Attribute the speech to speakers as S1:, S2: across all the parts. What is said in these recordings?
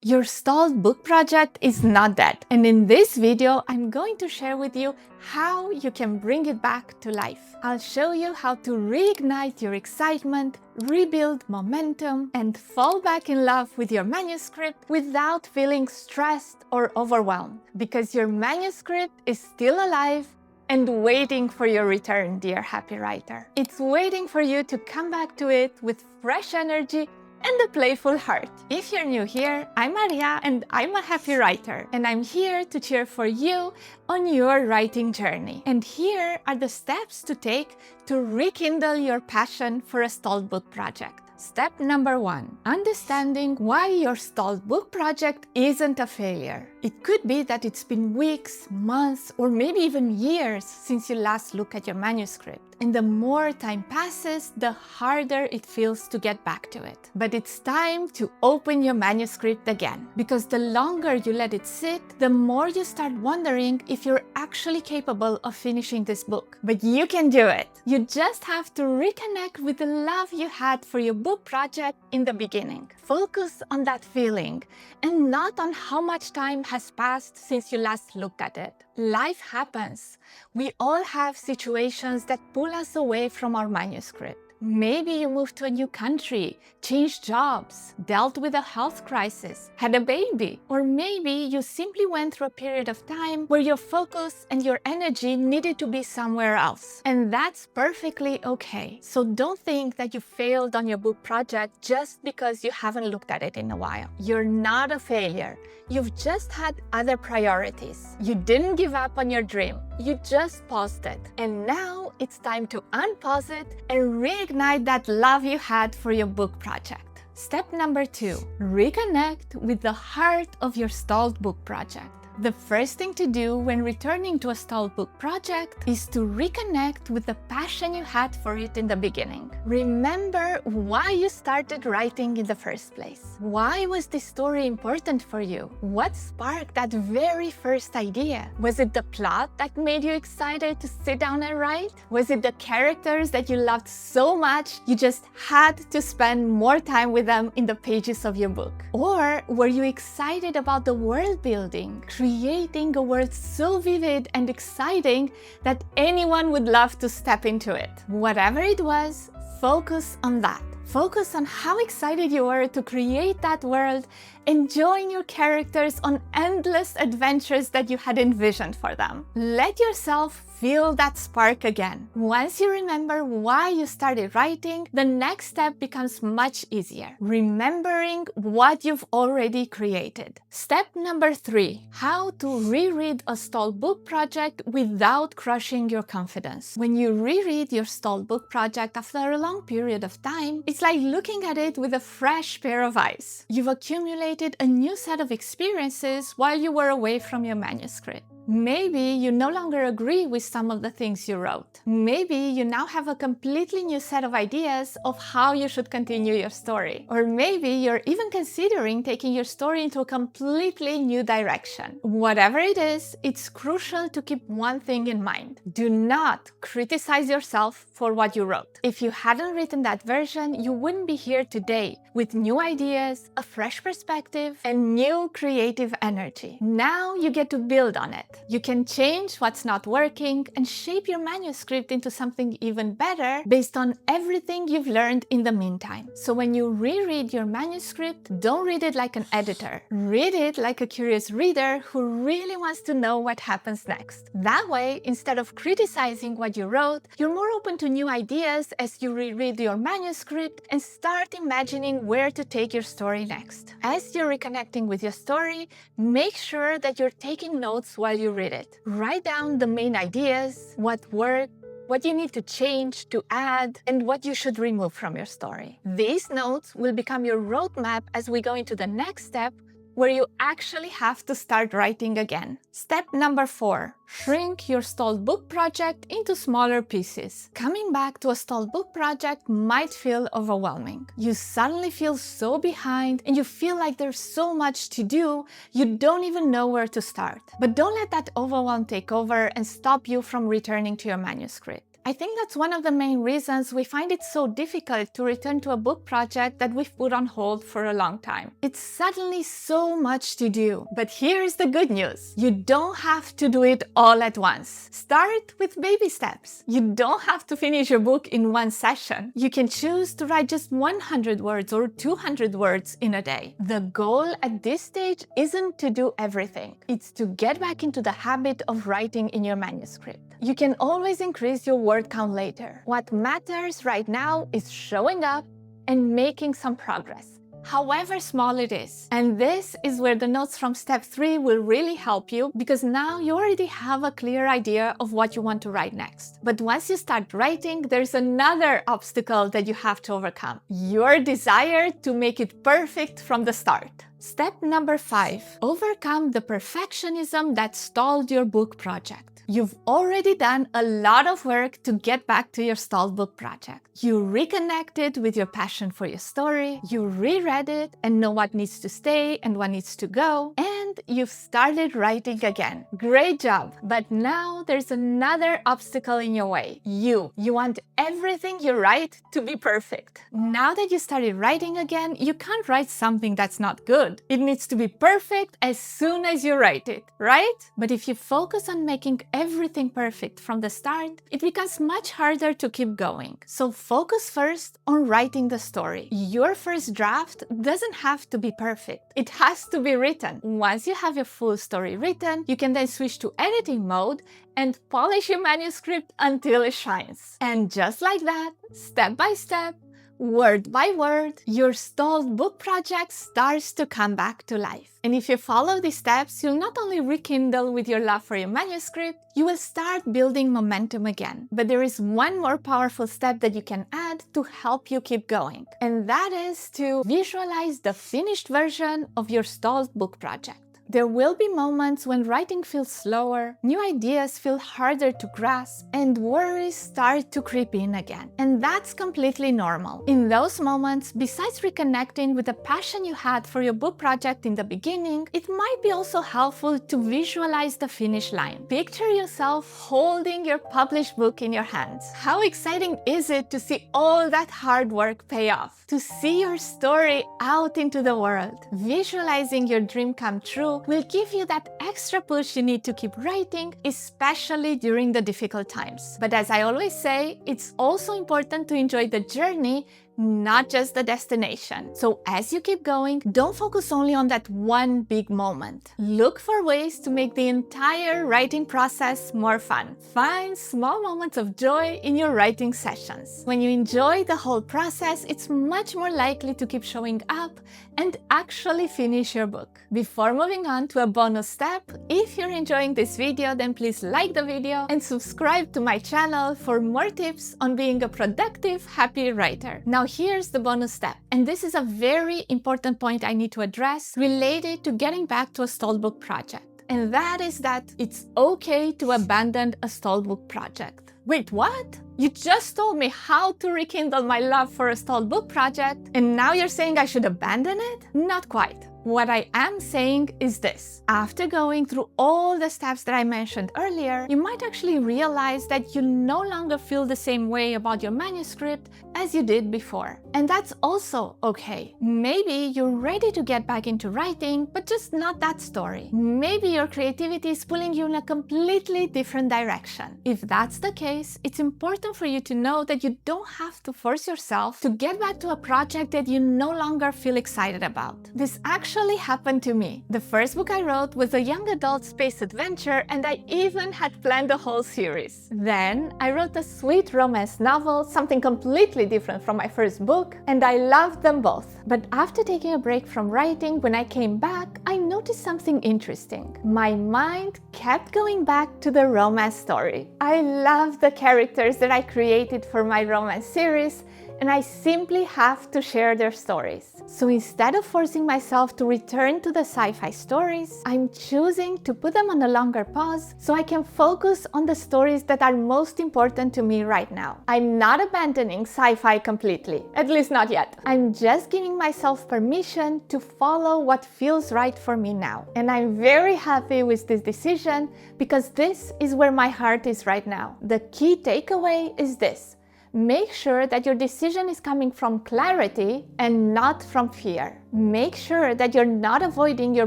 S1: Your stalled book project is not dead, and in this video, I'm going to share with you how you can bring it back to life. I'll show you how to reignite your excitement, rebuild momentum, and fall back in love with your manuscript without feeling stressed or overwhelmed, because your manuscript is still alive and waiting for your return, dear happy writer. It's waiting for you to come back to it with fresh energy and a playful heart. If you're new here, I'm Maria and I'm a happy writer, and I'm here to cheer for you on your writing journey. And here are the steps to take to rekindle your passion for a stalled book project. Step number 1, understanding why your stalled book project isn't a failure. It could be that it's been weeks, months, or maybe even years since you last looked at your manuscript. And the more time passes, the harder it feels to get back to it. But it's time to open your manuscript again, because the longer you let it sit, the more you start wondering if you're actually capable of finishing this book. But you can do it. You just have to reconnect with the love you had for your book project in the beginning. Focus on that feeling and not on how much time has passed since you last looked at it. Life happens. We all have situations that pull us away from our manuscript. Maybe you moved to a new country, changed jobs, dealt with a health crisis, had a baby, or maybe you simply went through a period of time where your focus and your energy needed to be somewhere else. And that's perfectly okay. So don't think that you failed on your book project just because you haven't looked at it in a while. You're not a failure. You've just had other priorities. You didn't give up on your dream. You just paused it. And now it's time to unpause it and reignite that love you had for your book project. Step number 2, reconnect with the heart of your stalled book project. The first thing to do when returning to a stalled book project is to reconnect with the passion you had for it in the beginning. Remember why you started writing in the first place. Why was this story important for you? What sparked that very first idea? Was it the plot that made you excited to sit down and write? Was it the characters that you loved so much you just had to spend more time with them in the pages of your book? Or were you excited about the world building? Creating a world so vivid and exciting that anyone would love to step into it. Whatever it was, focus on that. Focus on how excited you were to create that world and join your characters on endless adventures that you had envisioned for them. Let yourself feel that spark again. Once you remember why you started writing, the next step becomes much easier. Remembering what you've already created. Step number 3, how to reread a stalled book project without crushing your confidence. When you reread your stalled book project after a long period of time, it's like looking at it with a fresh pair of eyes. You've accumulated a new set of experiences while you were away from your manuscript. Maybe you no longer agree with some of the things you wrote. Maybe you now have a completely new set of ideas of how you should continue your story. Or maybe you're even considering taking your story into a completely new direction. Whatever it is, it's crucial to keep one thing in mind. Do not criticize yourself for what you wrote. If you hadn't written that version, you wouldn't be here today with new ideas, a fresh perspective, and new creative energy. Now you get to build on it. You can change what's not working and shape your manuscript into something even better based on everything you've learned in the meantime. So when you reread your manuscript, don't read it like an editor. Read it like a curious reader who really wants to know what happens next. That way, instead of criticizing what you wrote, you're more open to new ideas as you reread your manuscript and start imagining where to take your story next. As you're reconnecting with your story, make sure that you're taking notes while you read it. Write down the main ideas, what worked, what you need to change, to add, and what you should remove from your story. These notes will become your roadmap as we go into the next step, where you actually have to start writing again. Step number 4, shrink your stalled book project into smaller pieces. Coming back to a stalled book project might feel overwhelming. You suddenly feel so behind and you feel like there's so much to do, you don't even know where to start. But don't let that overwhelm take over and stop you from returning to your manuscript. I think that's one of the main reasons we find it so difficult to return to a book project that we've put on hold for a long time. It's suddenly so much to do. But here's the good news. You don't have to do it all at once. Start with baby steps. You don't have to finish your book in one session. You can choose to write just 100 words or 200 words in a day. The goal at this stage isn't to do everything. It's to get back into the habit of writing in your manuscript. You can always increase your word count later. What matters right now is showing up and making some progress, however small it is. And this is where the notes from step 3 will really help you, because now you already have a clear idea of what you want to write next. But once you start writing, there's another obstacle that you have to overcome: your desire to make it perfect from the start. Step number 5, overcome the perfectionism that stalled your book project. You've already done a lot of work to get back to your stalled book project. You reconnected with your passion for your story, you reread it and know what needs to stay and what needs to go, and you've started writing again. Great job! But now there's another obstacle in your way. You want everything you write to be perfect. Now that you started writing again, you can't write something that's not good. It needs to be perfect as soon as you write it, right? But if you focus on making everything perfect from the start, it becomes much harder to keep going. So focus first on writing the story. Your first draft doesn't have to be perfect. It has to be written. Once you have your full story written, you can then switch to editing mode and polish your manuscript until it shines. And just like that, step by step, word by word, your stalled book project starts to come back to life. And if you follow these steps, you'll not only rekindle with your love for your manuscript, you will start building momentum again. But there is one more powerful step that you can add to help you keep going. And that is to visualize the finished version of your stalled book project. There will be moments when writing feels slower, new ideas feel harder to grasp, and worries start to creep in again. And that's completely normal. In those moments, besides reconnecting with the passion you had for your book project in the beginning, it might be also helpful to visualize the finish line. Picture yourself holding your published book in your hands. How exciting is it to see all that hard work pay off? To see your story out into the world. Visualizing your dream come true will give you that extra push you need to keep writing, especially during the difficult times. But as I always say, it's also important to enjoy the journey, not just the destination. So as you keep going, don't focus only on that one big moment. Look for ways to make the entire writing process more fun. Find small moments of joy in your writing sessions. When you enjoy the whole process, it's much more likely to keep showing up and actually finish your book. Before moving on to a bonus step, if you're enjoying this video, then please like the video and subscribe to my channel for more tips on being a productive, happy writer. Now here's the bonus step, and this is a very important point I need to address related to getting back to a stalled book project. And that is that it's okay to abandon a stalled book project. Wait, what? You just told me how to rekindle my love for a stalled book project, and now you're saying I should abandon it? Not quite. What I am saying is this. After going through all the steps that I mentioned earlier, you might actually realize that you no longer feel the same way about your manuscript as you did before. And that's also okay. Maybe you're ready to get back into writing, but just not that story. Maybe your creativity is pulling you in a completely different direction. If that's the case, it's important for you to know that you don't have to force yourself to get back to a project that you no longer feel excited about. This actually happened to me. The first book I wrote was a young adult space adventure, and I even had planned a whole series. Then I wrote a sweet romance novel, something completely different from my first book, and I loved them both. But after taking a break from writing, when I came back, I noticed something interesting. My mind kept going back to the romance story. I loved the characters that I created for my romance series, and I simply have to share their stories. So instead of forcing myself to return to the sci-fi stories, I'm choosing to put them on a longer pause so I can focus on the stories that are most important to me right now. I'm not abandoning sci-fi completely, at least not yet. I'm just giving myself permission to follow what feels right for me now. And I'm very happy with this decision because this is where my heart is right now. The key takeaway is this: make sure that your decision is coming from clarity and not from fear. Make sure that you're not avoiding your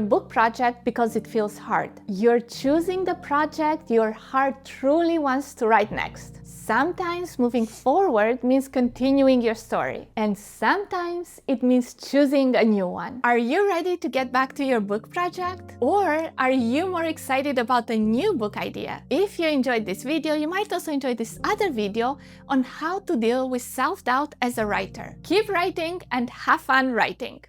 S1: book project because it feels hard. You're choosing the project your heart truly wants to write next. Sometimes moving forward means continuing your story, and sometimes it means choosing a new one. Are you ready to get back to your book project? Or are you more excited about a new book idea? If you enjoyed this video, you might also enjoy this other video on how to deal with self-doubt as a writer. Keep writing and have fun writing!